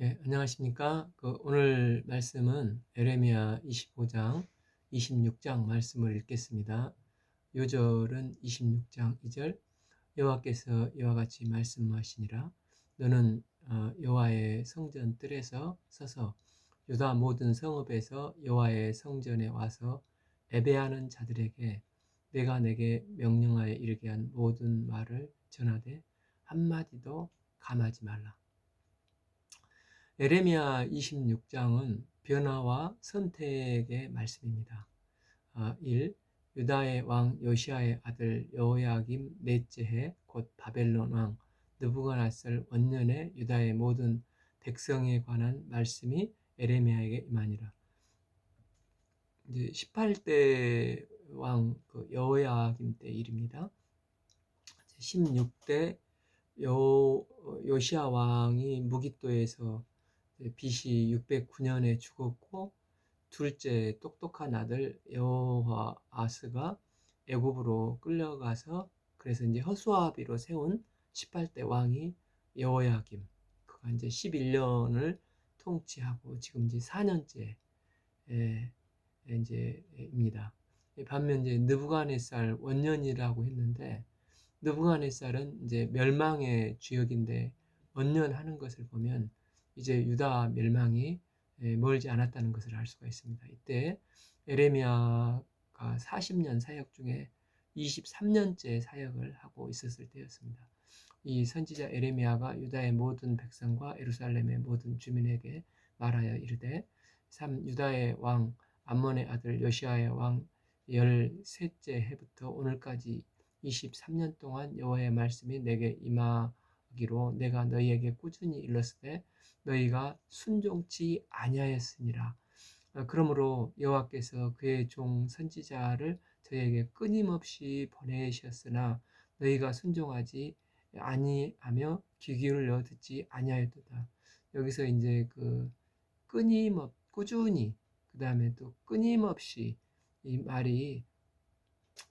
예, 안녕하십니까? 오늘 말씀은 에레미야 25장, 26장 말씀을 읽겠습니다. 요절은 26장 2절. 여호와께서 이와 같이 말씀하시니라. 너는 여호와의 성전 뜰에서 서서 유다 모든 성읍에서 여호와의 성전에 와서 예배하는 자들에게 내가 내게 명령하여 이르게 한 모든 말을 전하되 한마디도 감하지 말라. 에레미야 26장은 변화와 선택의 말씀입니다. 1. 유다의 왕 요시아의 아들 여호야김 넷째 해 곧 바벨론 왕 느부갓네살 원년에 유다의 모든 백성에 관한 말씀이 에레미야에게 임하니라. 이제 18대 왕 여호야김 때 일입니다. 16대 요시아 왕이 무깃도에서 BC 609년에 죽었고, 둘째 똑똑한 아들 여호아스가 애굽으로 끌려가서 그래서 이제 허수아비로 세운 18대 왕이 여호야김, 그가 이제 11년을 통치하고 지금 이제 4년째 이제입니다. 반면 이제 느부갓네살 원년이라고 했는데, 느부갓네살은 이제 멸망의 주역인데 원년하는 것을 보면 이제 유다 멸망이 멀지 않았다는 것을 알 수가 있습니다. 이때 에레미야가 40년 사역 중에 23년째 사역을 하고 있었을 때였습니다. 이 선지자 에레미야가 유다의 모든 백성과 예루살렘의 모든 주민에게 말하여 이르되, 유다의 왕 암몬의 아들 요시아의 왕 13째 해부터 오늘까지 23년 동안 여호와의 말씀이 내게 임하기로 내가 너희에게 꾸준히 일렀으되 너희가 순종치 아니하였으니라. 그러므로 여호와께서 그의 종 선지자를 저에게 끊임없이 보내셨으나 너희가 순종하지 아니하며 귀 기울여 듣지 아니하였도다. 여기서 이제 꾸준히, 그 다음에 또 끊임없이, 이 말이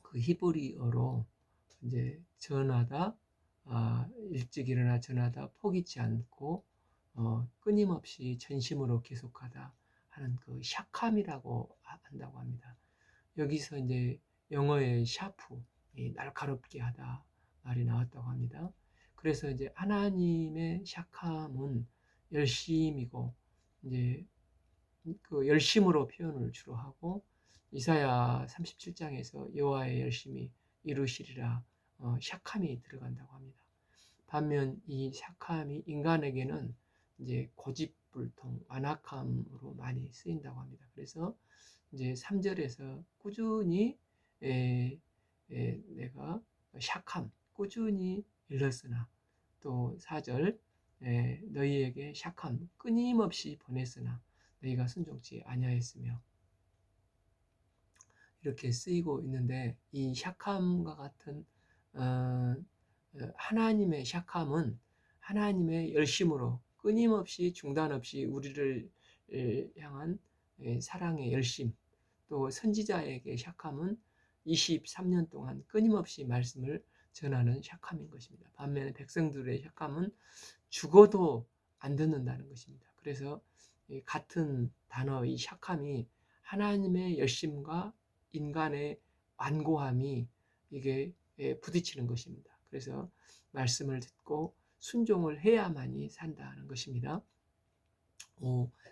그 히브리어로 이제 전하다, 일찍 일어나 전하다, 포기치 않고 끊임없이 전심으로 계속하다 하는 그 샤캄이라고 한다고 합니다. 여기서 이제 영어의 샤프, 날카롭게 하다 말이 나왔다고 합니다. 그래서 이제 하나님의 샤캄은 열심이고, 이제 그 열심으로 표현을 주로 하고, 이사야 37장에서 여호와의 열심이 이루시리라 샤캄이 들어간다고 합니다. 반면 이 샤캄이 인간에게는 이제 고집불통, 완악함으로 많이 쓰인다고 합니다. 그래서 이제 3절에서 꾸준히 내가 샤캄, 꾸준히 일렀으나, 또 4절 너희에게 샤캄, 끊임없이 보냈으나 너희가 순종치 아니하였으며, 이렇게 쓰이고 있는데, 이 샤캄과 같은 하나님의 샤캄은 하나님의 열심으로 끊임없이 중단 없이 우리를 향한 사랑의 열심, 또 선지자에게 샤캄은 23년 동안 끊임없이 말씀을 전하는 샤캄인 것입니다. 반면에 백성들의 샤캄은 죽어도 안 듣는다는 것입니다. 그래서 같은 단어, 이 샤캄이 하나님의 열심과 인간의 완고함이 이게 부딪히는 것입니다. 그래서 말씀을 듣고 순종을 해야만이 산다는 것입니다.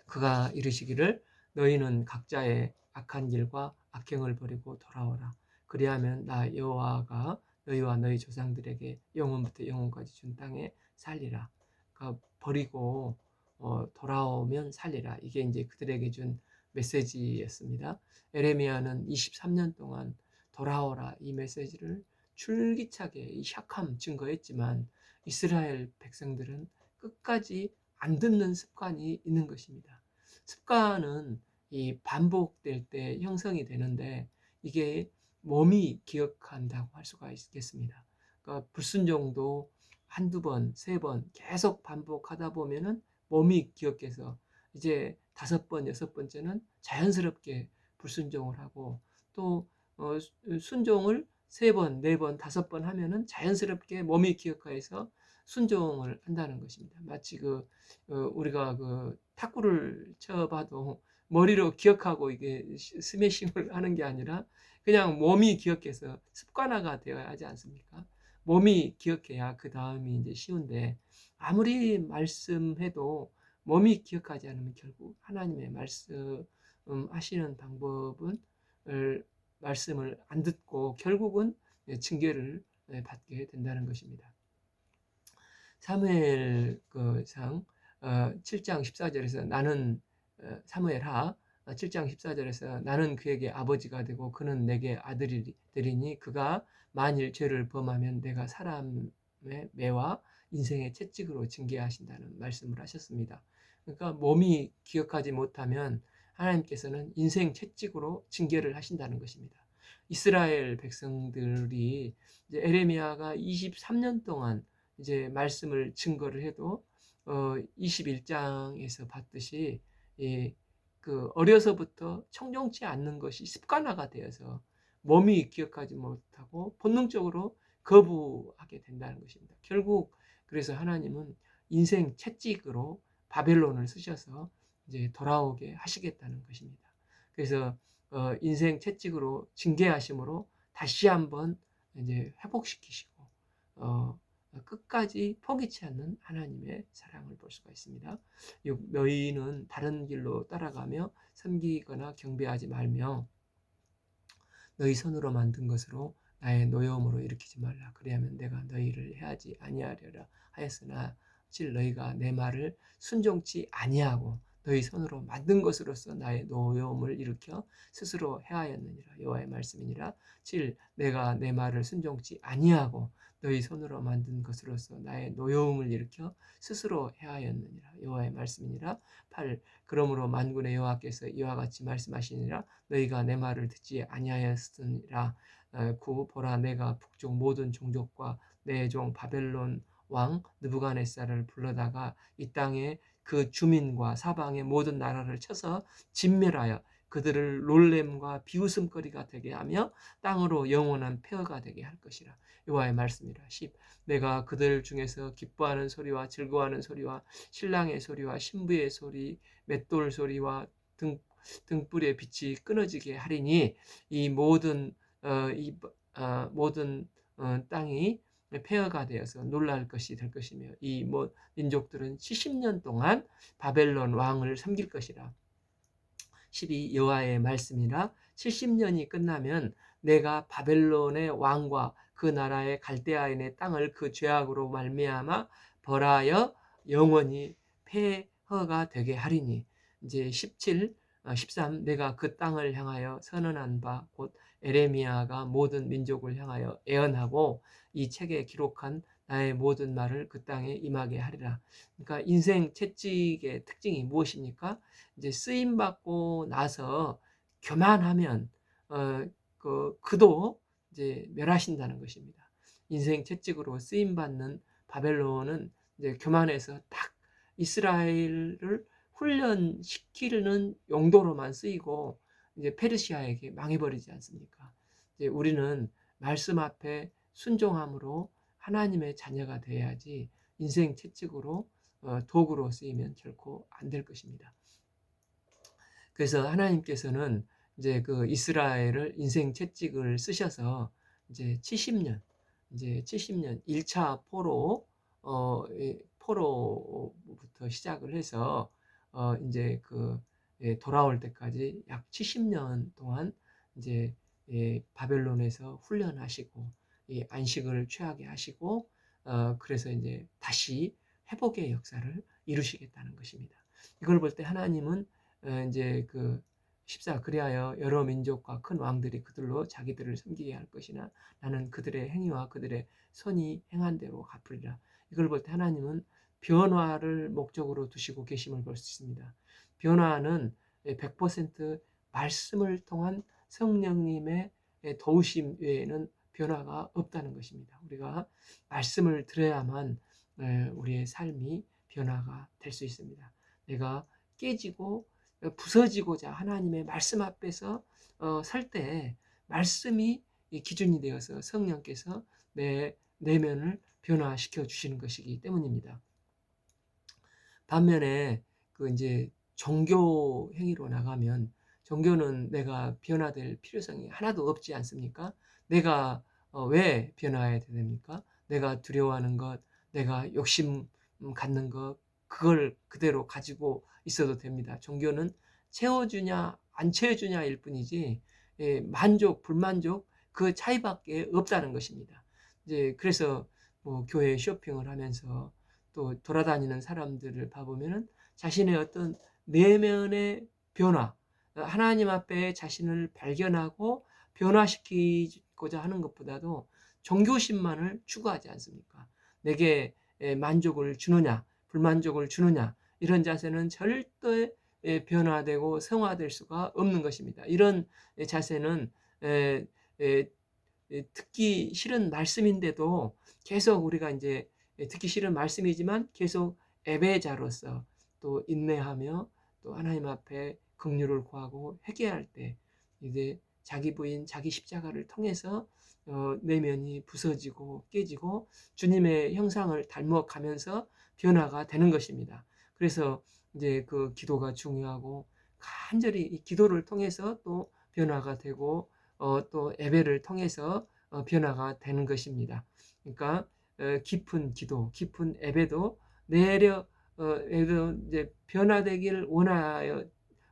그가 이르시기를 너희는 각자의 악한 길과 악행을 버리고 돌아오라. 그리하면 나 여호와가 너희와 너희 조상들에게 영원부터 영원까지 준 땅에 살리라. 그러니까 버리고 돌아오면 살리라. 이게 이제 그들에게 준 메시지였습니다. 에레미야는 23년 동안 돌아오라 이 메시지를 줄기차게 이 샥함 증거했지만, 이스라엘 백성들은 끝까지 안 듣는 습관이 있는 것입니다. 습관은 이 반복될 때 형성이 되는데, 이게 몸이 기억한다고 할 수가 있겠습니다. 그러니까 불순종도 한두 번, 세 번 계속 반복하다 보면은 몸이 기억해서 이제 5번, 6번째는 자연스럽게 불순종을 하고, 또 순종을 3번, 4번, 5번 하면은 자연스럽게 몸이 기억해서 순종을 한다는 것입니다. 마치 우리가 탁구를 쳐봐도 머리로 기억하고 이게 스매싱을 하는 게 아니라 그냥 몸이 기억해서 습관화가 되어야 하지 않습니까? 몸이 기억해야 그 다음이 이제 쉬운데, 아무리 말씀해도 몸이 기억하지 않으면 결국 하나님의 말씀 하시는 방법은 말씀을 안 듣고 결국은 징계를 받게 된다는 것입니다. 사무엘상 7장 14절에서 나는 사무엘하 7장 14절에서 나는 그에게 아버지가 되고 그는 내게 아들이 되리니 그가 만일 죄를 범하면 내가 사람의 매와 인생의 채찍으로 징계하신다는 말씀을 하셨습니다. 그러니까 몸이 기억하지 못하면 하나님께서는 인생 채찍으로 징계를 하신다는 것입니다. 이스라엘 백성들이 이제 에레미야가 23년 동안 이제 말씀을 증거를 해도 21장에서 봤듯이 어려서부터 청종치 않는 것이 습관화가 되어서 몸이 기억하지 못하고 본능적으로 거부하게 된다는 것입니다. 결국 그래서 하나님은 인생 채찍으로 바벨론을 쓰셔서 이제 돌아오게 하시겠다는 것입니다. 그래서 인생 채찍으로 징계하심으로 다시 한번 이제 회복시키시고 끝까지 포기치 않는 하나님의 사랑을 볼 수가 있습니다. 너희는 다른 길로 따라가며 섬기거나 경배하지 말며 너희 손으로 만든 것으로 나의 노여움으로 일으키지 말라. 그리하면 내가 너희를 해하지 아니하려라 하였으나 실 너희가 내 말을 순종치 아니하고 너희 손으로 만든 것으로서 나의 노여움을 일으켜 스스로 해하였느니라. 여호와의 말씀이니라. 실 내가 내 말을 순종치 아니하고 너희 손으로 만든 것으로서 나의 노여움을 일으켜 스스로 해하였느니라. 여호와의 말씀이니라. 8 그러므로 만군의 여호와께서 이와 같이 말씀하시니라. 너희가 내 말을 듣지 아니하였으니라. 9 보라 내가 북쪽 모든 종족과 내 종 바벨론 왕 느부갓네살을 불러다가 이 땅에 그 주민과 사방의 모든 나라를 쳐서 진멸하여 그들을 놀램과 비웃음거리가 되게 하며 땅으로 영원한 폐허가 되게 할 것이라. 여호와의 말씀이라. 10 내가 그들 중에서 기뻐하는 소리와 즐거워하는 소리와 신랑의 소리와 신부의 소리 맷돌 소리와 등불의 빛이 끊어지게 하리니 이 모든 땅이 폐허가 되어서 놀랄 것이 될 것이며 이 민족들은 70년 동안 바벨론 왕을 섬길 것이라. 12 여호와의 말씀이라. 70년이 끝나면 내가 바벨론의 왕과 그 나라의 갈대아인의 땅을 그 죄악으로 말미암아 벌하여 영원히 폐허가 되게 하리니. 이제 17 13 내가 그 땅을 향하여 선언한 바 곧 에레미야가 모든 민족을 향하여 애언하고 이 책에 기록한 나의 모든 말을 그 땅에 임하게 하리라. 그러니까 인생 채찍의 특징이 무엇입니까? 이제 쓰임 받고 나서 교만하면 그도 이제 멸하신다는 것입니다. 인생 채찍으로 쓰임 받는 바벨론은 이제 교만해서 딱 이스라엘을 훈련시키는 용도로만 쓰이고 이제 페르시아에게 망해버리지 않습니까? 이제 우리는 말씀 앞에 순종함으로 하나님의 자녀가 되어야지 인생 채찍으로 도구로 쓰이면 결코 안 될 것입니다. 그래서 하나님께서는 이제 그 이스라엘을 인생 채찍을 쓰셔서 이제 70년 1차 포로부터 시작을 해서 이제 돌아올 때까지 약 70년 동안 이제 바벨론에서 훈련하시고 안식을 취하게 하시고 그래서 이제 다시 회복의 역사를 이루시겠다는 것입니다. 이걸 볼 때 하나님은 이제 14 그리하여 여러 민족과 큰 왕들이 그들로 자기들을 섬기게 할 것이나 나는 그들의 행위와 그들의 선이 행한 대로 갚으리라. 이걸 볼 때 하나님은 변화를 목적으로 두시고 계심을 볼 수 있습니다. 변화는 100% 말씀을 통한 성령님의 도우심 외에는 변화가 없다는 것입니다. 우리가 말씀을 들어야만 우리의 삶이 변화가 될 수 있습니다. 내가 깨지고 부서지고자 하나님의 말씀 앞에서 설 때 말씀이 기준이 되어서 성령께서 내 내면을 변화시켜 주시는 것이기 때문입니다. 반면에 그 이제 종교 행위로 나가면 종교는 내가 변화될 필요성이 하나도 없지 않습니까? 내가 왜 변화해야 됩니까? 내가 두려워하는 것, 내가 욕심 갖는 것, 그걸 그대로 가지고 있어도 됩니다. 종교는 채워주냐 안 채워주냐일 뿐이지 만족, 불만족 그 차이밖에 없다는 것입니다. 이제 그래서 뭐 교회 쇼핑을 하면서 또 돌아다니는 사람들을 봐보면은 자신의 어떤 내면의 변화, 하나님 앞에 자신을 발견하고 변화시키고자 하는 것보다도 종교심만을 추구하지 않습니까? 내게 만족을 주느냐, 불만족을 주느냐, 이런 자세는 절대 변화되고 성화될 수가 없는 것입니다. 이런 자세는 듣기 싫은 말씀인데도 계속 우리가 이제 듣기 싫은 말씀이지만 계속 예배자로서 또 인내하며 또 하나님 앞에 긍휼을 구하고 회개할 때 이제 자기 부인, 자기 십자가를 통해서 내면이 부서지고 깨지고 주님의 형상을 닮아가면서 변화가 되는 것입니다. 그래서 이제 그 기도가 중요하고 간절히 이 기도를 통해서 또 변화가 되고 또 예배를 통해서 변화가 되는 것입니다. 그러니까 깊은 기도, 깊은 예배도 이제 변화되기를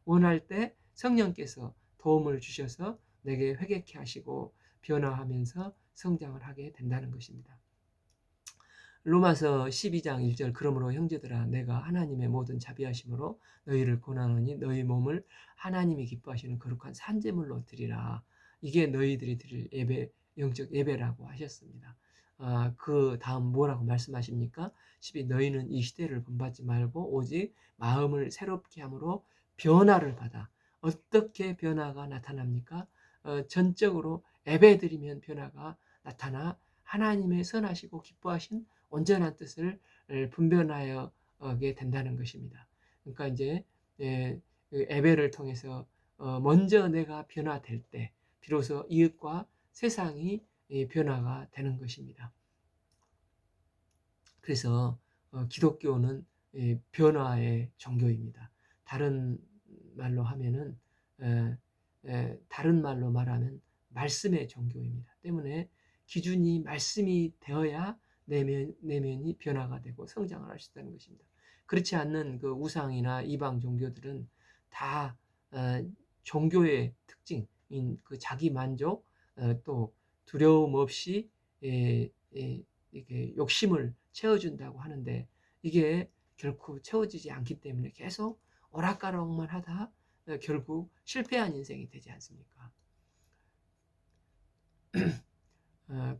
원할 때 성령께서 도움을 주셔서 내게 회개케 하시고 변화하면서 성장을 하게 된다는 것입니다. 로마서 12장 1절 그러므로 형제들아 내가 하나님의 모든 자비하심으로 너희를 권하노니 너희 몸을 하나님이 기뻐하시는 거룩한 산제물로 드리라. 이게 너희들이 드릴 예배, 영적 예배라고 하셨습니다. 그 다음 뭐라고 말씀하십니까? 12 너희는 이 시대를 본받지 말고 오직 마음을 새롭게 함으로 변화를 받아. 어떻게 변화가 나타납니까? 전적으로 예배 드리면 변화가 나타나 하나님의 선하시고 기뻐하신 온전한 뜻을 분별하게 된다는 것입니다. 그러니까 이제 예배를 통해서 먼저 내가 변화될 때 비로소 이웃과 세상이 변화가 되는 것입니다. 그래서 기독교는 변화의 종교입니다. 다른 말로 하면은 다른 말로 말하면 말씀의 종교입니다. 때문에 기준이 말씀이 되어야 내면이 변화가 되고 성장을 할 수 있다는 것입니다. 그렇지 않는 그 우상이나 이방 종교들은 다 종교의 특징인 그 자기 만족 또 두려움 없이 이렇게 욕심을 채워준다고 하는데 이게 결코 채워지지 않기 때문에 계속 오락가락만 하다 결국 실패한 인생이 되지 않습니까?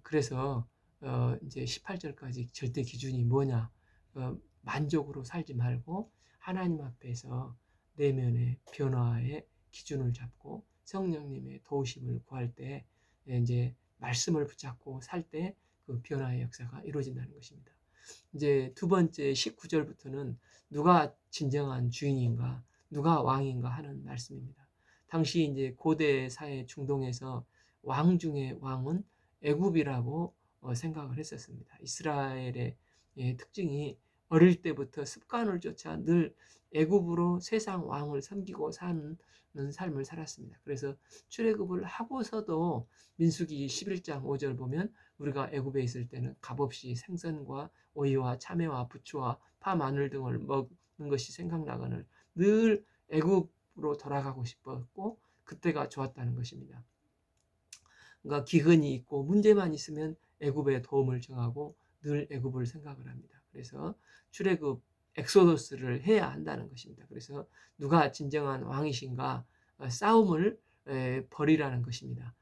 그래서 이제 18절까지 절대 기준이 뭐냐? 만족으로 살지 말고 하나님 앞에서 내면의 변화의 기준을 잡고 성령님의 도우심을 구할 때 이제 말씀을 붙잡고 살 때 그 변화의 역사가 이루어진다는 것입니다. 이제 두 번째 19절부터는 누가 진정한 주인인가, 누가 왕인가 하는 말씀입니다. 당시 이제 고대 사회 중동에서 왕 중의 왕은 애굽이라고 생각을 했었습니다. 이스라엘의 특징이 어릴 때부터 습관을 쫓아 늘 애굽으로 세상 왕을 섬기고 사는 삶을 살았습니다. 그래서 출애굽을 하고서도 민수기 11장 5절 보면 우리가 애굽에 있을 때는 값없이 생선과 오이와 참외와 부추와 파, 마늘 등을 먹는 것이 생각나거늘 늘 애굽으로 돌아가고 싶었고 그때가 좋았다는 것입니다. 그러니까 기근이 있고 문제만 있으면 애굽의 도움을 청하고 늘 애굽을 생각을 합니다. 그래서 출애굽 엑소더스를 해야 한다는 것입니다. 그래서 누가 진정한 왕이신가 싸움을 벌이라는 것입니다.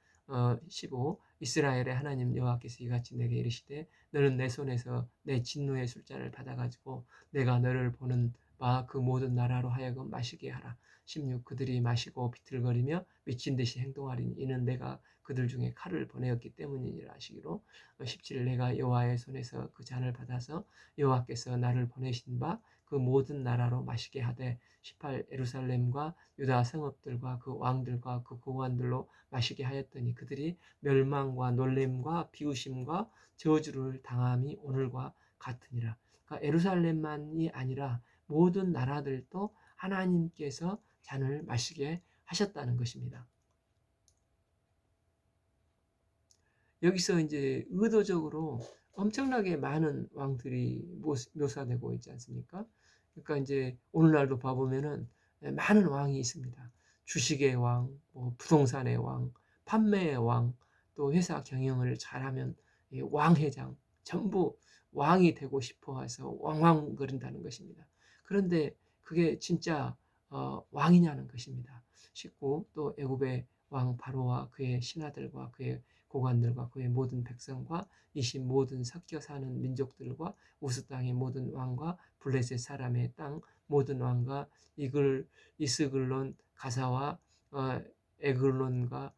15 이스라엘의 하나님 여호와께서 이같이 내게 이르시되 너는 내 손에서 내 진노의 술잔을 받아가지고 내가 너를 보는 바 그 모든 나라로 하여금 마시게 하라. 16 그들이 마시고 비틀거리며 미친 듯이 행동하리니 이는 내가 그들 중에 칼을 보내었기 때문이니라 하시기로 17 내가 여호와의 손에서 그 잔을 받아서 여호와께서 나를 보내신 바 그 그 모든 나라로 마시게 하되 18 예루살렘과 유다 성읍들과 그 왕들과 그 고관들로 마시게 하였더니 그들이 멸망과 놀램과 비우심과 저주를 당함이 오늘과 같으니라. 그러니까 예루살렘만이 아니라 모든 나라들도 하나님께서 잔을 마시게 하셨다는 것입니다. 여기서 이제 의도적으로 엄청나게 많은 왕들이 묘사되고 있지 않습니까? 그러니까 이제 오늘날도 봐보면은 많은 왕이 있습니다. 주식의 왕, 뭐 부동산의 왕, 판매의 왕, 또 회사 경영을 잘하면 왕회장, 전부 왕이 되고 싶어 해서 왕왕거린다는 것입니다. 그런데 그게 진짜 왕이냐는 것입니다. 19. 또 애굽의 왕 바로와 그의 신하들과 그의 고관들과 그의 모든 백성과 이십 모든 섞여 사는 민족들과 우스 땅의 모든 왕과 블레셋 사람의 땅 모든 왕과 이스글론 가사와 에글론과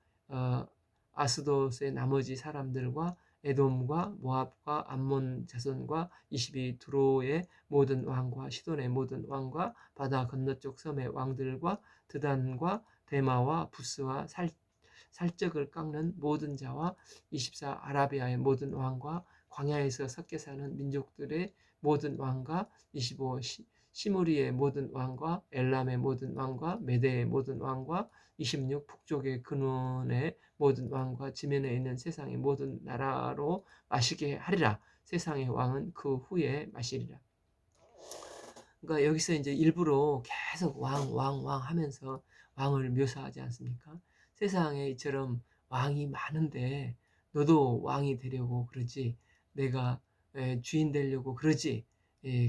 아스돗의 나머지 사람들과 에돔과 모압과 암몬 자손과 22 두로의 모든 왕과 시돈의 모든 왕과 바다 건너쪽 섬의 왕들과 드단과 데마와 부스와 살적을 깎는 모든 자와 24 아라비아의 모든 왕과 광야에서 섞여 사는 민족들의 모든 왕과 25 시무리의 모든 왕과 엘람의 모든 왕과 메대의 모든 왕과 26 북쪽의 근원의 모든 왕과 지면에 있는 세상의 모든 나라로 마시게 하리라. 세상의 왕은 그 후에 마시리라. 그러니까 여기서 이제 일부러 계속 왕 하면서 왕을 묘사하지 않습니까? 세상에 이처럼 왕이 많은데 너도 왕이 되려고 그러지, 내가 주인 되려고 그러지,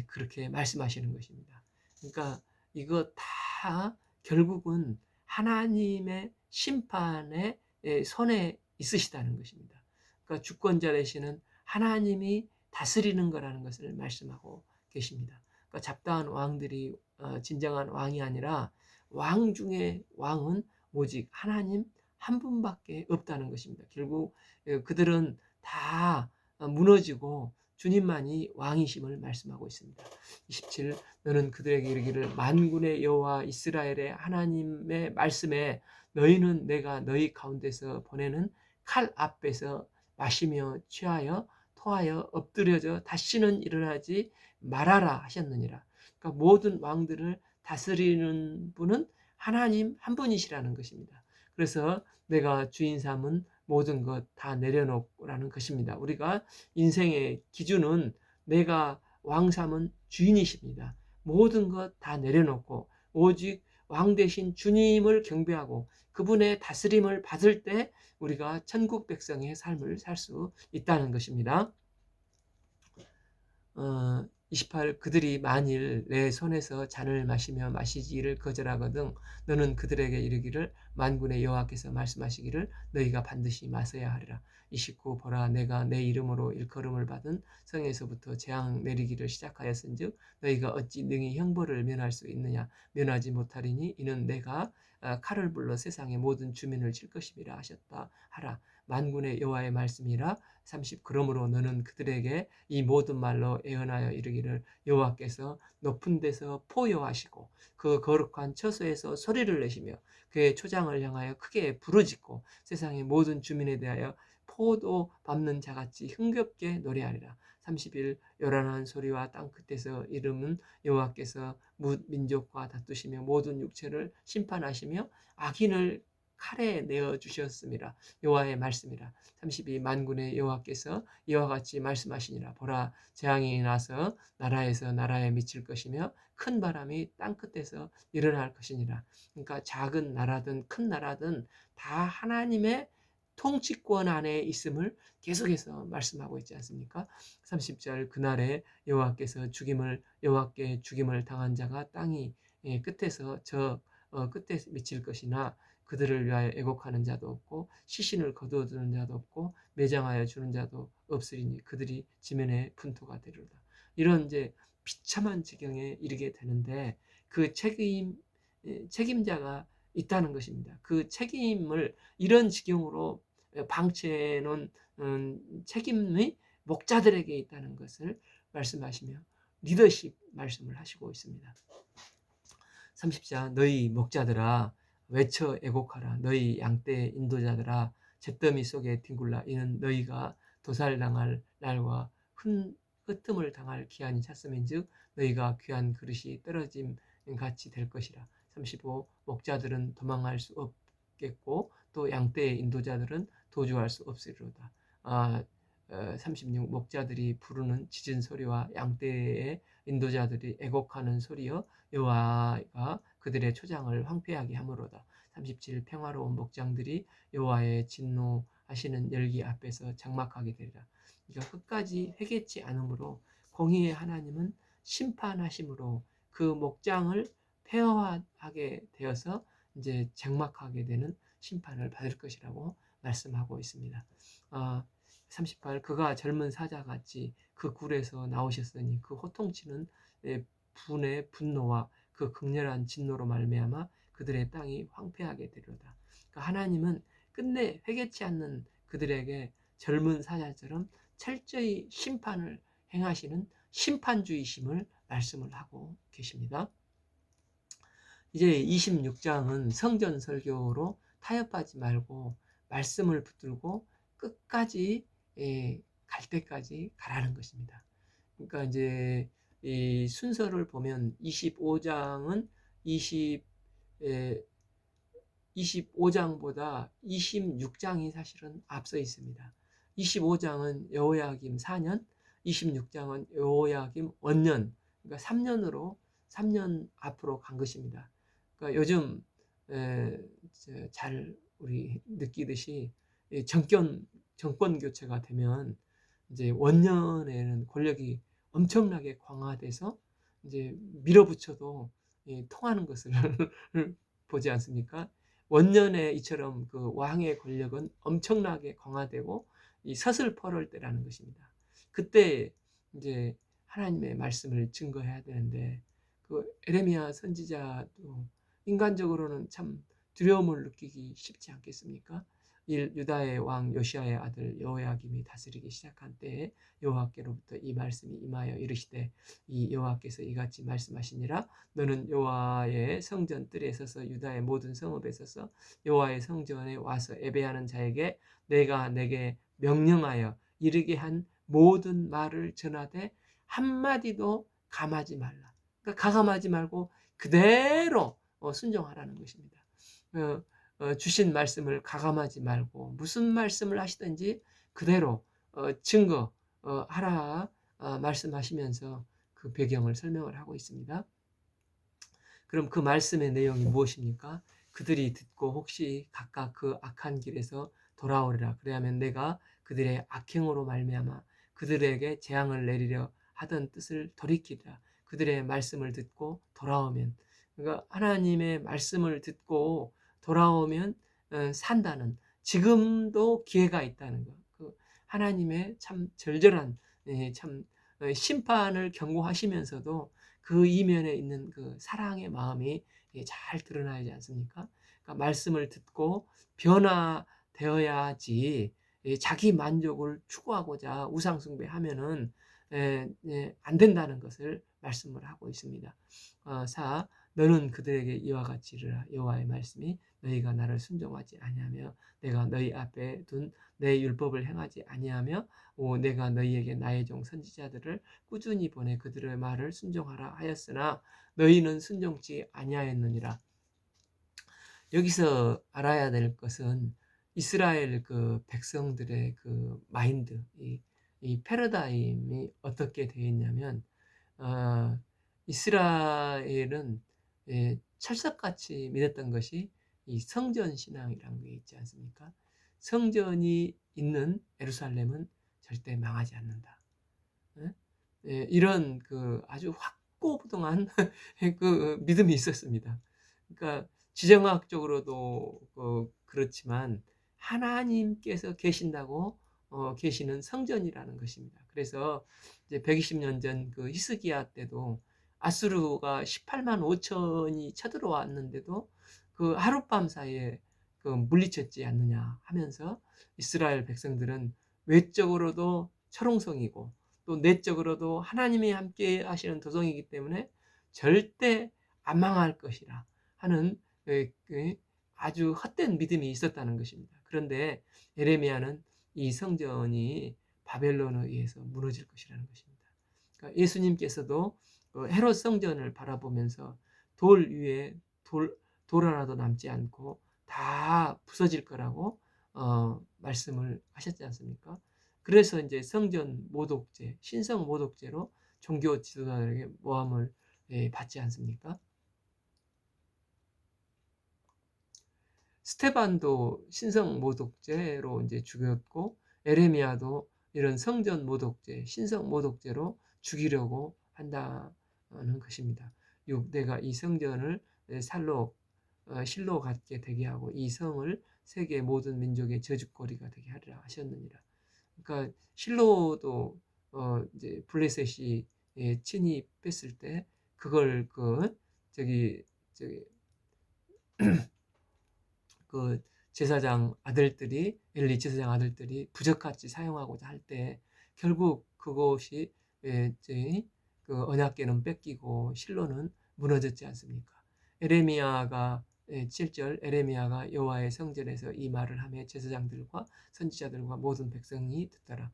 그렇게 말씀하시는 것입니다. 그러니까 이거 다 결국은 하나님의 심판의 손에 있으시다는 것입니다. 그러니까 주권자 되시는 하나님이 다스리는 거라는 것을 말씀하고 계십니다. 그러니까 잡다한 왕들이 진정한 왕이 아니라 왕 중에 왕은 오직 하나님 한 분밖에 없다는 것입니다. 결국 그들은 다 무너지고 주님만이 왕이심을 말씀하고 있습니다. 27 너는 그들에게 이르기를 만군의 여호와 이스라엘의 하나님의 말씀에 너희는 내가 너희 가운데서 보내는 칼 앞에서 마시며 취하여 토하여 엎드려져 다시는 일어나지 말하라 하셨느니라. 그러니까 모든 왕들을 다스리는 분은 하나님 한 분이시라는 것입니다. 그래서 내가 주인 삼은 모든 것 다 내려놓으라는 것입니다. 우리가 인생의 기준은 내가 왕 삼은 주인이십니다. 모든 것 다 내려놓고 오직 왕 대신 주님을 경배하고 그분의 다스림을 받을 때 우리가 천국 백성의 삶을 살 수 있다는 것입니다. 28 그들이 만일 내 손에서 잔을 마시며 마시지를 거절하거든 너는 그들에게 이르기를 만군의 여호와께서 말씀하시기를 너희가 반드시 마셔야 하리라. 29 보라 내가 내 이름으로 일컬음을 받은 성에서부터 재앙 내리기를 시작하였은즉 너희가 어찌 능히 형벌을 면할 수 있느냐 면하지 못하리니 이는 내가 칼을 불러 세상의 모든 주민을 칠 것임이라 하셨다 하라. 만군의 여호와의 말씀이라. 30 그러므로 너는 그들에게 이 모든 말로 예언하여 이르기를 여호와께서 높은 데서 포효하시고 그 거룩한 처소에서 소리를 내시며 그의 초장을 향하여 크게 부르짖고 세상의 모든 주민에 대하여 포도 밟는 자같이 흥겹게 노래하리라. 31 요란한 소리와 땅 끝에서 이름은 여호와께서 뭇 민족과 다투시며 모든 육체를 심판하시며 악인을 칼에 내어 주셨음이라. 여호와의 말씀이라. 32 만군의 여호와께서 이와 같이 말씀하시니라. 보라 재앙이 나서 나라에서 나라에 미칠 것이며 큰 바람이 땅 끝에서 일어날 것이니라. 그러니까 작은 나라든 큰 나라든 다 하나님의 통치권 안에 있음을 계속해서 말씀하고 있지 않습니까? 30절 그날에 여호와께 죽임을 당한 자가 땅이 끝에서 저 끝에 미칠 것이나 그들을 위하여 애곡하는 자도 없고 시신을 거두어두는 자도 없고 매장하여 주는 자도 없으리니 그들이 지면의 분토가 되리로다. 이런 이제 비참한 지경에 이르게 되는데 그 책임자가 있다는 것입니다. 그 책임을 이런 지경으로 방치해 놓은 책임이 목자들에게 있다는 것을 말씀하시며 리더십 말씀을 하시고 있습니다. 30절 너희 목자들아 외쳐 애곡하라. 너희 양떼 인도자들아 잿더미 속에 뒹굴라. 이는 너희가 도살당할 날과 흩음을 당할 기한이 찼음인즉 너희가 귀한 그릇이 떨어짐 같이 될 것이라. 35 목자들은 도망할 수 없겠고 또 양떼의 인도자들은 도주할 수 없으리로다. 36 목자들이 부르는 짖은 소리와 양떼의 인도자들이 애곡하는 소리여 여호와가 그들의 초장을 황폐하게 함으로다. 37 평화로운 목장들이 여호와의 진노하시는 열기 앞에서 장막하게 되리라. 그러니까 끝까지 회개치 않으므로 공의의 하나님은 심판하심으로 그 목장을 폐허하게 되어서 이제 장막하게 되는 심판을 받을 것이라고 말씀하고 있습니다. 38 그가 젊은 사자같이 그 굴에서 나오셨으니 그 호통치는 분의 분노와 그 극렬한 진노로 말미암아 그들의 땅이 황폐하게 되리로다. 그러니까 하나님은 끝내 회개치 않는 그들에게 젊은 사자처럼 철저히 심판을 행하시는 심판주의심을 말씀을 하고 계십니다. 이제 26장은 성전 설교로 타협하지 말고 말씀을 붙들고 끝까지 갈 때까지 가라는 것입니다. 그러니까 이제 이 순서를 보면 25장은 25장보다 26장이 사실은 앞서 있습니다. 25장은 여호야김 4년, 26장은 여호야김 원년, 그러니까 3년 앞으로 간 것입니다. 그러니까 요즘 잘 우리 느끼듯이 정권 교체가 되면 이제 원년에는 권력이 엄청나게 강화돼서 이제 밀어붙여도 통하는 것을 보지 않습니까? 원년에 이처럼 그 왕의 권력은 엄청나게 강화되고 이 서슬퍼럴 때라는 것입니다. 그때 이제 하나님의 말씀을 증거해야 되는데 그 에레미야 선지자도 인간적으로는 참 두려움을 느끼기 쉽지 않겠습니까? 유다의 왕 요시아의 아들 여호야김이 다스리기 시작한 때에 여호와께로부터 이 말씀이 임하여 이르시되 이 여호와께서 이같이 말씀하시니라 너는 여호와의 성전 뜰에 서서 유다의 모든 성읍에 서서 여호와의 성전에 와서 예배하는 자에게 내가 내게 명령하여 이르게 한 모든 말을 전하되 한마디도 감하지 말라. 그러니까 가감하지 말고 그대로 순종하라는 것입니다. 주신 말씀을 가감하지 말고 무슨 말씀을 하시든지 그대로 증거하라 말씀하시면서 그 배경을 설명을 하고 있습니다. 그럼 그 말씀의 내용이 무엇입니까? 그들이 듣고 혹시 각각 그 악한 길에서 돌아오리라. 그래야면 내가 그들의 악행으로 말미암아 그들에게 재앙을 내리려 하던 뜻을 돌이키리라. 그들의 말씀을 듣고 돌아오면, 그러니까 하나님의 말씀을 듣고 돌아오면 산다는, 지금도 기회가 있다는 것. 그 하나님의 참 절절한 참 심판을 경고하시면서도 그 이면에 있는 그 사랑의 마음이 잘 드러나지 않습니까? 그러니까 말씀을 듣고 변화되어야지 자기 만족을 추구하고자 우상숭배하면은 안 된다는 것을 말씀을 하고 있습니다. 4. 너는 그들에게 이와 같이 이르라. 여호와의 말씀이 너희가 나를 순종하지 아니하며 내가 너희 앞에 둔 내 율법을 행하지 아니하며 내가 너희에게 나의 종 선지자들을 꾸준히 보내 그들의 말을 순종하라 하였으나 너희는 순종치 아니하였느니라. 여기서 알아야 될 것은 이스라엘 그 백성들의 그 마인드, 이 패러다임이 어떻게 되어 있냐면 이스라엘은 철석같이 믿었던 것이 이 성전 신앙이라는 게 있지 않습니까? 성전이 있는 예루살렘은 절대 망하지 않는다. 이런 그 아주 확고부동한 그 믿음이 있었습니다. 그러니까 지정학적으로도 그렇지만 하나님께서 계신다고 계시는 성전이라는 것입니다. 그래서 이제 120년 전 그 히스기야 때도 아수르가 18만 5천이 쳐들어왔는데도 그 하룻밤 사이에 그 물리쳤지 않느냐 하면서 이스라엘 백성들은 외적으로도 철옹성이고 또 내적으로도 하나님이 함께 하시는 도성이기 때문에 절대 안 망할 것이라 하는 아주 헛된 믿음이 있었다는 것입니다. 그런데 에레미야는 이 성전이 바벨론에 의해서 무너질 것이라는 것입니다. 그러니까 예수님께서도 헤롯 성전을 바라보면서 돌 위에 돌 하나도 남지 않고 다 부서질 거라고 말씀을 하셨지 않습니까? 그래서 이제 성전 모독죄, 신성 모독죄로 종교 지도자들에게 모함을 받지 않습니까? 스테반도 신성 모독죄로 이제 죽였고, 에레미야도 이런 성전 모독죄, 신성 모독죄로 죽이려고 한다는 것입니다. 6. 내가 이 성전을 실로 갖게 되게 하고 이 성을 세계 모든 민족의 저주거리가 되게 하리라 하셨느니라. 그러니까 실로도 이제 블레셋이 침입했을 때 그걸 저기 그 제사장 아들들이 엘리 제사장 아들들이 부적같이 사용하고자 할 때 결국 그것이 그 언약궤는 뺏기고 실로는 무너졌지 않습니까? 에레미야가 7절 에레미야가 여호와의 성전에서 이 말을 하며 제사장들과 선지자들과 모든 백성이 듣더라.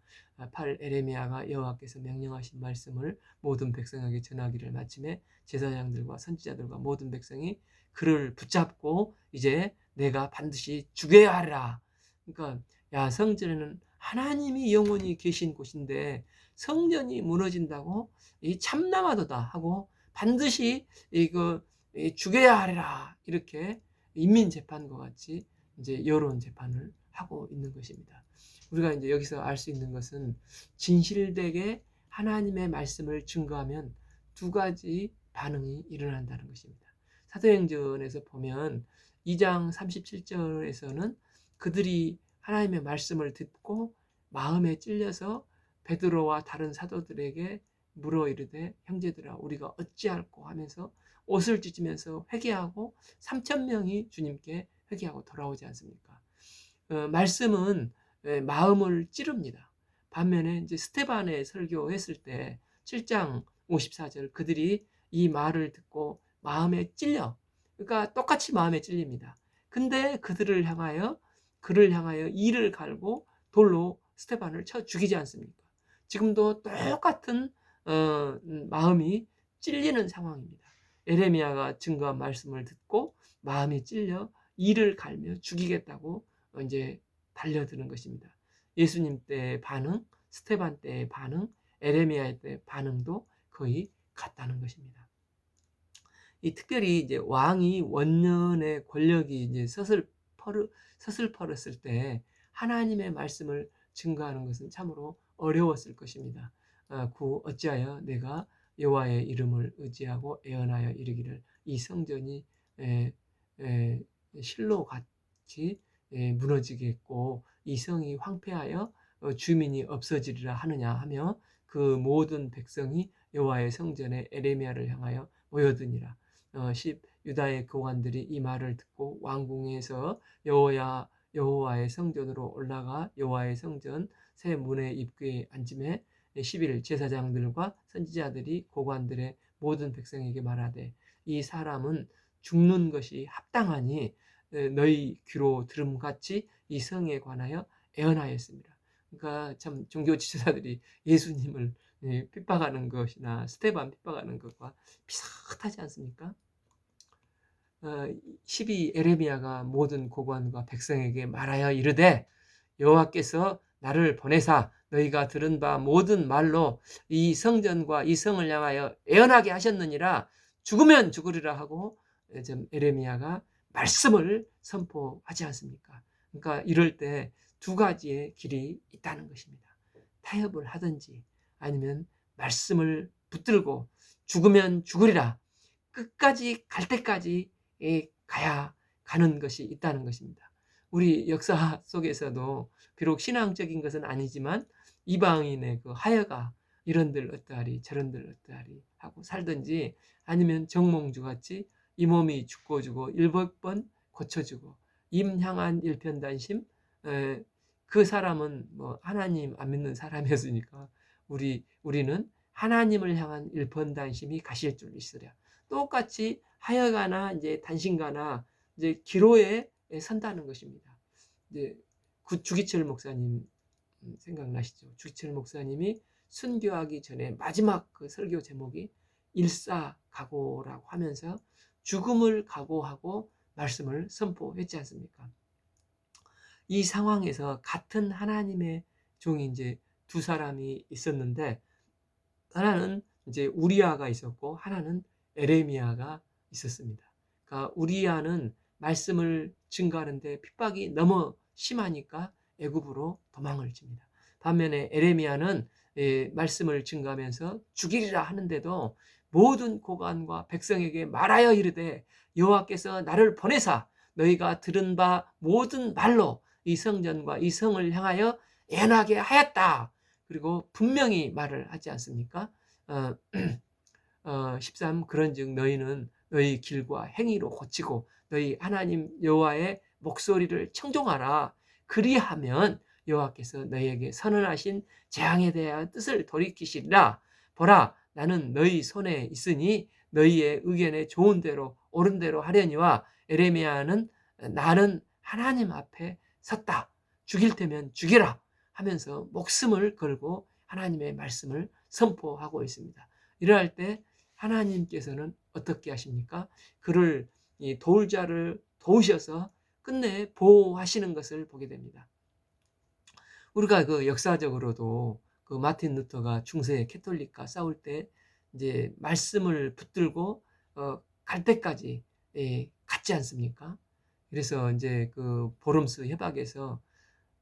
8 에레미야가 여호와께서 명령하신 말씀을 모든 백성에게 전하기를 마침에 제사장들과 선지자들과 모든 백성이 그를 붙잡고 이제 내가 반드시 죽여야 하리라. 그러니까 야 성전에는 하나님이 영원히 계신 곳인데 성전이 무너진다고 이 참나마도다 하고 반드시 이거 죽여야 하리라 이렇게 인민재판과 같이 이제 여론 재판을 하고 있는 것입니다. 우리가 이제 여기서 알 수 있는 것은 진실되게 하나님의 말씀을 증거하면 두 가지 반응이 일어난다는 것입니다. 사도행전에서 보면 2장 37절에서는 그들이 하나님의 말씀을 듣고 마음에 찔려서 베드로와 다른 사도들에게 물어 이르되 형제들아 우리가 어찌할꼬 하면서 옷을 찢으면서 회개하고 3,000명이 주님께 회개하고 돌아오지 않습니까? 말씀은 마음을 찌릅니다. 반면에 이제 스테반의 설교했을 때 7장 54절 그들이 이 말을 듣고 마음에 찔려. 그러니까 똑같이 마음에 찔립니다. 근데 그를 향하여 이를 갈고 돌로 스테반을 쳐 죽이지 않습니까? 지금도 똑같은 마음이 찔리는 상황입니다. 에레미야가 증거한 말씀을 듣고 마음이 찔려 이를 갈며 죽이겠다고 이제 달려드는 것입니다. 예수님 때의 반응, 스테반 때의 반응, 에레미야 때의 반응도 거의 같다는 것입니다. 이 특별히 이제 왕이 원년의 권력이 이제 서슬퍼렸을 때 하나님의 말씀을 증거하는 것은 참으로 어려웠을 것입니다. 9 어찌하여 내가 여호와의 이름을 의지하고 애언하여 이르기를 이 성전이 실로 같이 무너지겠고 이 성이 황폐하여 주민이 없어지리라 하느냐 하며 그 모든 백성이 여호와의 성전에 에레미야를 향하여 모여드니라. 10 유다의 고관들이 이 말을 듣고 왕궁에서 여호와의 성전으로 올라가 여호와의 성전 새 문의 입구에 앉음에 11 제사장들과 선지자들이 고관들의 모든 백성에게 말하되 이 사람은 죽는 것이 합당하니 너희 귀로 들음같이 이 성에 관하여 애언하였습니다. 그러니까 참 종교 지도자들이 예수님을 핍박하는 것이나 스테반 핍박하는 것과 비슷하지 않습니까? 12 에레미야가 모든 고관과 백성에게 말하여 이르되 여호와께서 나를 보내사 너희가 들은 바 모든 말로 이 성전과 이 성을 향하여 애언하게 하셨느니라 죽으면 죽으리라 하고 에레미야가 말씀을 선포하지 않습니까? 그러니까 이럴 때 두 가지의 길이 있다는 것입니다. 타협을 하든지 아니면 말씀을 붙들고 죽으면 죽으리라 끝까지 갈 때까지 가는 것이 있다는 것입니다. 우리 역사 속에서도 비록 신앙적인 것은 아니지만 이방인의 그 하여가 이런들 어떠하리 저런들 어떠하리 하고 살든지 아니면 정몽주같이 이 몸이 죽고 주고 7번 고쳐주고 임향한 일편단심 그 사람은 뭐 하나님 안 믿는 사람이었으니까 우리는 하나님을 향한 일편단심이 가실 줄 믿으랴. 똑같이 하여가나 이제 단신가나 이제 기로에 선다는 것입니다. 이제 주기철 목사님 생각나시죠? 주기철 목사님이 순교하기 전에 마지막 그 설교 제목이 일사각오라고 하면서 죽음을 각오하고 말씀을 선포했지 않습니까? 이 상황에서 같은 하나님의 종이 이제 두 사람이 있었는데, 하나는 이제 우리아가 있었고 하나는 에레미야가 있었습니다. 그러니까 우리아는 말씀을 증거하는데 핍박이 너무 심하니까 애굽으로 도망을 칩니다. 반면에 에레미야는 말씀을 증거하면서 죽이리라 하는데도 모든 고관과 백성에게 말하여 이르되 여호와께서 나를 보내사 너희가 들은 바 모든 말로 이 성전과 이 성을 향하여 애나게 하였다. 그리고 분명히 말을 하지 않습니까? 13 그런즉 너희는 너희 길과 행위로 고치고 너희 하나님 여호와의 목소리를 청종하라. 그리하면 여호와께서 너희에게 선언하신 재앙에 대한 뜻을 돌이키시리라. 보라, 나는 너희 손에 있으니 너희의 의견에 좋은 대로 옳은 대로 하려니와 에레미야는 나는 하나님 앞에 섰다. 죽일 테면 죽이라 하면서 목숨을 걸고 하나님의 말씀을 선포하고 있습니다. 이러할 때 하나님께서는 어떻게 하십니까? 그를 도울 자를 도우셔서 끝내 보호하시는 것을 보게 됩니다. 우리가 그 역사적으로도 그 마틴 루터가 중세 캐톨릭과 싸울 때 이제 말씀을 붙들고 갈 때까지 갔지 않습니까? 그래서 이제 그 보름스 협약에서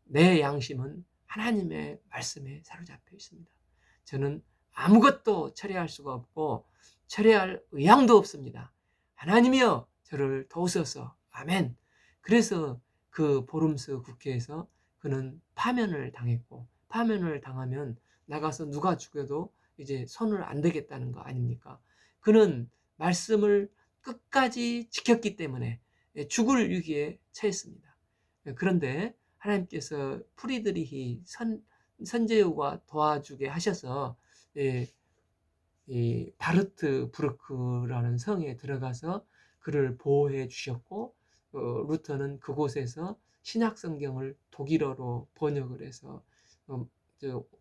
내 양심은 하나님의 말씀에 사로잡혀 있습니다. 저는 아무것도 철회할 수가 없고 철회할 의향도 없습니다. 하나님이여 저를 도우소서. 아멘. 그래서 그 보름스 국회에서 그는 파면을 당했고, 파면을 당하면 나가서 누가 죽여도 이제 손을 안 대겠다는 거 아닙니까? 그는 말씀을 끝까지 지켰기 때문에 죽을 위기에 처했습니다. 그런데 하나님께서 프리드리히 선제후가 도와주게 하셔서 이 바르트부르크라는 성에 들어가서 그를 보호해 주셨고, 루터는 그곳에서 신약 성경을 독일어로 번역을 해서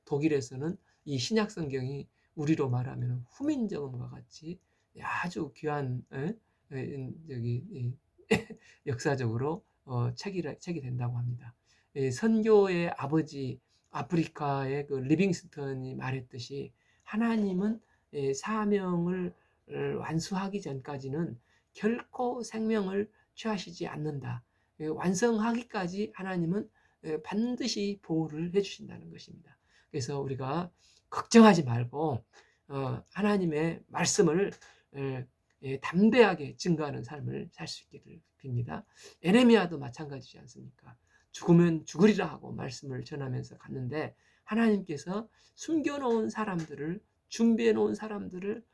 독일에서는 이 신약 성경이 우리로 말하면 후민정음과 같이 아주 귀한 여기 역사적으로 책이 된다고 합니다. 선교의 아버지 아프리카의 그 리빙스턴이 말했듯이 하나님은 사명을 완수하기 전까지는 결코 생명을 취하시지 않는다. 완성하기까지 하나님은 반드시 보호를 해주신다는 것입니다. 그래서 우리가 걱정하지 말고 하나님의 말씀을 담대하게 증거하는 삶을 살 수 있기를 빕니다. 에레미야도 마찬가지지 않습니까? 죽으면 죽으리라 하고 말씀을 전하면서 갔는데 하나님께서 숨겨놓은 사람들을, 준비해놓은 사람들을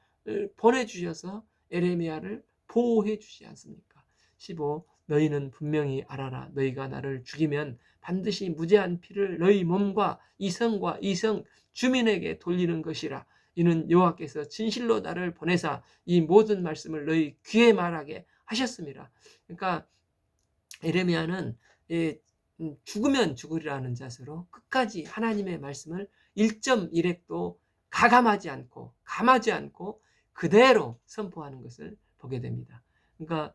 보내주셔서 에레미야를 보호해 주지 않습니까? 15 너희는 분명히 알아라. 너희가 나를 죽이면 반드시 무죄한 피를 너희 몸과 이 성과 이 성 주민에게 돌리는 것이라. 이는 여호와께서 진실로 나를 보내사 이 모든 말씀을 너희 귀에 말하게 하셨습니다. 그러니까 에레미야는 죽으면 죽으리라는 자세로 끝까지 하나님의 말씀을 1.1핵도 가감하지 않고 감하지 않고 그대로 선포하는 것을 보게 됩니다. 그러니까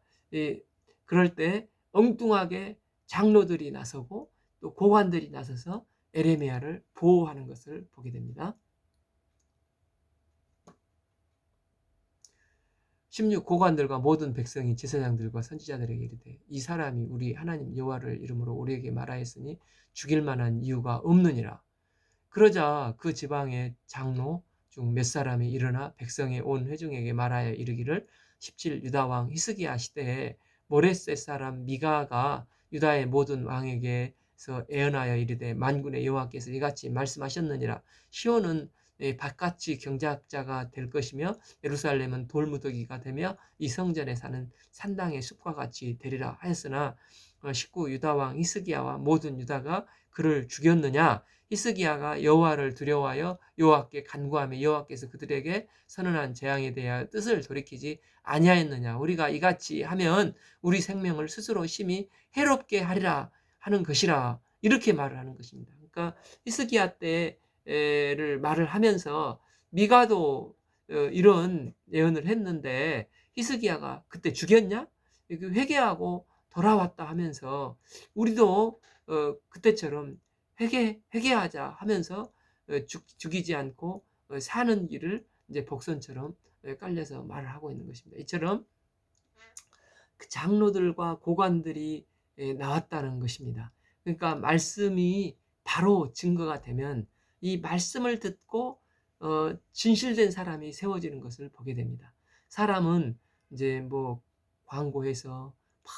그럴 때 엉뚱하게 장로들이 나서고 또 고관들이 나서서 에레미야를 보호하는 것을 보게 됩니다. 16 고관들과 모든 백성이 제사장들과 선지자들에게 이르되 이 사람이 우리 하나님 여호와를 이름으로 우리에게 말하였으니 죽일 만한 이유가 없느니라. 그러자 그 지방의 장로 중 몇 사람이 일어나 백성의 온 회중에게 말하여 이르기를 17 유다 왕 히스기야 시대에 모레셋 사람 미가가 유다의 모든 왕에게서 애언하여 이르되 만군의 여호와께서 이같이 말씀하셨느니라. 시온은 바깥이 경작자가 될 것이며 예루살렘은 돌무더기가 되며 이 성전에 사는 산당의 숲과 같이 되리라 하였으나 19 유다 왕 히스기야와 모든 유다가 그를 죽였느냐? 히스기야가 여호와를 두려워하여 여호와께 간구하며 여호와께서 그들에게 선언한 재앙에 대하여 뜻을 돌이키지 아니하였느냐? 우리가 이같이 하면 우리 생명을 스스로 심히 해롭게 하리라 하는 것이라, 이렇게 말을 하는 것입니다. 그러니까 히스기야 때를 말을 하면서 미가도 이런 예언을 했는데 히스기야가 그때 죽였냐? 회개하고 돌아왔다 하면서 우리도 그때처럼 회개하자 하면서 죽이지 않고 사는 길을 이제 복선처럼 깔려서 말을 하고 있는 것입니다. 이처럼 그 장로들과 고관들이 나왔다는 것입니다. 그러니까 말씀이 바로 증거가 되면 이 말씀을 듣고 진실된 사람이 세워지는 것을 보게 됩니다. 사람은 이제 뭐 광고해서 막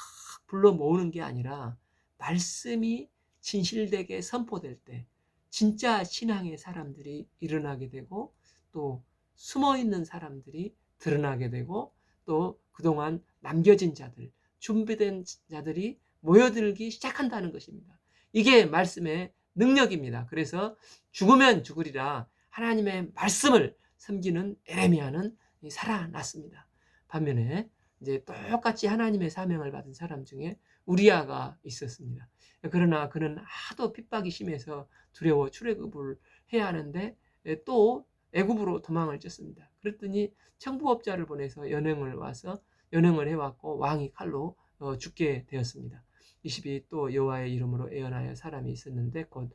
불러 모으는 게 아니라 말씀이 진실되게 선포될 때 진짜 신앙의 사람들이 일어나게 되고 또 숨어 있는 사람들이 드러나게 되고 또 그동안 남겨진 자들, 준비된 자들이 모여들기 시작한다는 것입니다. 이게 말씀의 능력입니다. 그래서 죽으면 죽으리라 하나님의 말씀을 섬기는 에레미야는 살아났습니다. 반면에 이제 똑같이 하나님의 사명을 받은 사람 중에 우리아가 있었습니다. 그러나 그는 하도 핍박이 심해서 두려워 출애굽을 해야 하는데 또 애굽으로 도망을 쳤습니다. 그랬더니 청부업자를 보내서 연행을 해왔고 왕이 칼로 죽게 되었습니다. 22 또 여호와의 이름으로 예언하여 사람이 있었는데 곧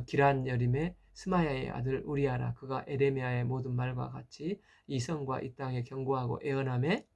기란 여림의 스마야의 아들 우리아라. 그가 에레미야의 모든 말과 같이 이 성과 이 땅에 경고하고 예언하매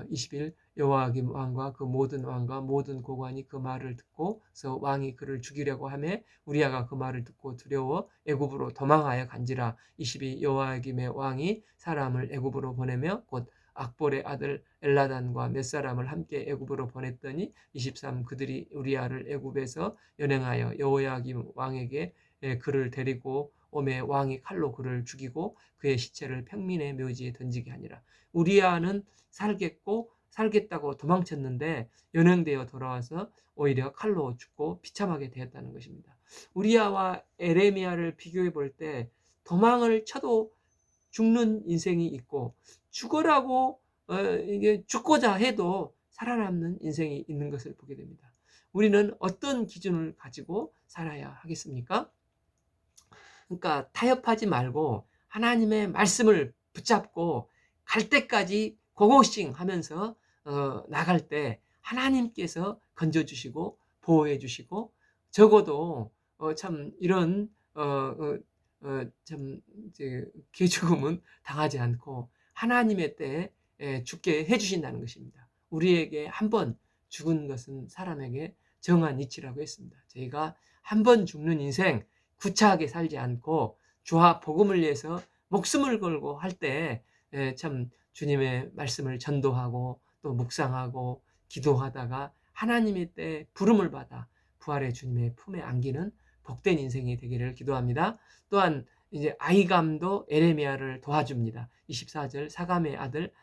21 여호와김 왕과 그 모든 왕과 모든 고관이 그 말을 듣고서 왕이 그를 죽이려고 하매 우리아가 그 말을 듣고 두려워 애굽으로 도망하여 간지라. 22 여호와김의 왕이 사람을 애굽으로 보내며 곧 악볼의 아들 엘라단과 몇 사람을 함께 애굽으로 보냈더니 23 그들이 우리아를 애굽에서 연행하여 여호야김 왕에게 그를 데리고 오매 왕이 칼로 그를 죽이고 그의 시체를 평민의 묘지에 던지게 하니라. 우리아는 살겠다고 도망쳤는데 연행되어 돌아와서 오히려 칼로 죽고 비참하게 되었다는 것입니다. 우리아와 에레미야를 비교해 볼 때 도망을 쳐도 죽는 인생이 있고 죽으라고 이게 죽고자 해도 살아남는 인생이 있는 것을 보게 됩니다. 우리는 어떤 기준을 가지고 살아야 하겠습니까? 그러니까 타협하지 말고 하나님의 말씀을 붙잡고 갈 때까지 고고싱 하면서 나갈 때 하나님께서 건져주시고 보호해주시고 적어도 참 이런 참 개죽음은 당하지 않고 하나님의 때에 죽게 해주신다는 것입니다. 우리에게 한 번 죽은 것은 사람에게 정한 이치라고 했습니다. 저희가 한 번 죽는 인생 구차하게 살지 않고 주와 복음을 위해서 목숨을 걸고 할 때 참 주님의 말씀을 전도하고 또 묵상하고 기도하다가 하나님의 때 부름을 받아 부활의 주님의 품에 안기는 복된 인생이 되기를 기도합니다. 또한 이제 아이감도 에레미야를 도와줍니다. 24절 사감의 아들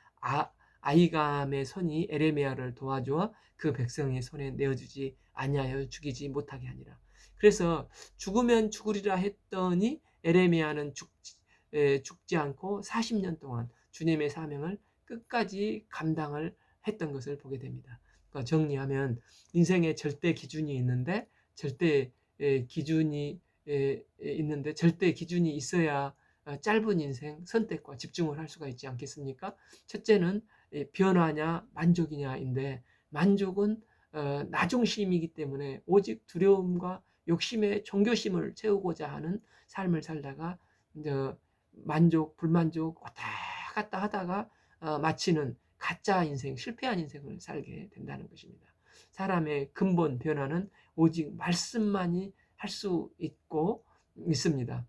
아이감의 손이 에레미야를 도와주어 그 백성의 손에 내어주지 아니하여 죽이지 못하게 하니라. 그래서 죽으면 죽으리라 했더니 에레미야는 죽지 않고 40년 동안 주님의 사명을 끝까지 감당을 했던 것을 보게 됩니다. 그러니까 정리하면 인생의 절대 기준이 있는데 절대 기준이 있어야 짧은 인생 선택과 집중을 할 수가 있지 않겠습니까? 첫째는 변화냐 만족이냐인데 만족은 나 중심이기 때문에 오직 두려움과 욕심의 종교심을 채우고자 하는 삶을 살다가 만족, 불만족 왔다 갔다 하다가 마치는 가짜 인생, 실패한 인생을 살게 된다는 것입니다. 사람의 근본 변화는 오직 말씀만이 할 수 있습니다.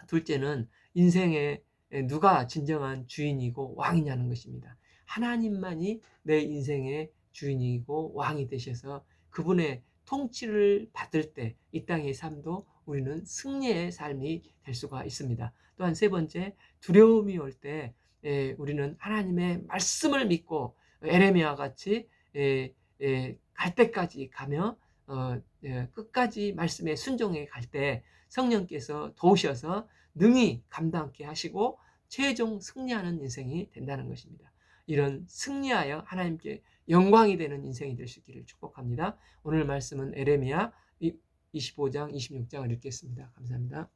둘째는 인생에 누가 진정한 주인이고 왕이냐는 것입니다. 하나님만이 내 인생의 주인이고 왕이 되셔서 그분의 통치를 받을 때 이 땅의 삶도 우리는 승리의 삶이 될 수가 있습니다. 또한 세 번째, 두려움이 올 때 우리는 하나님의 말씀을 믿고 에레미야 같이 갈 때까지 가며 끝까지 말씀에 순종해 갈 때 성령께서 도우셔서 능히 감당케 하시고 최종 승리하는 인생이 된다는 것입니다. 이런 승리하여 하나님께 영광이 되는 인생이 될 수 있기를 축복합니다. 오늘 말씀은 에레미야 25장, 26장을 읽겠습니다. 감사합니다.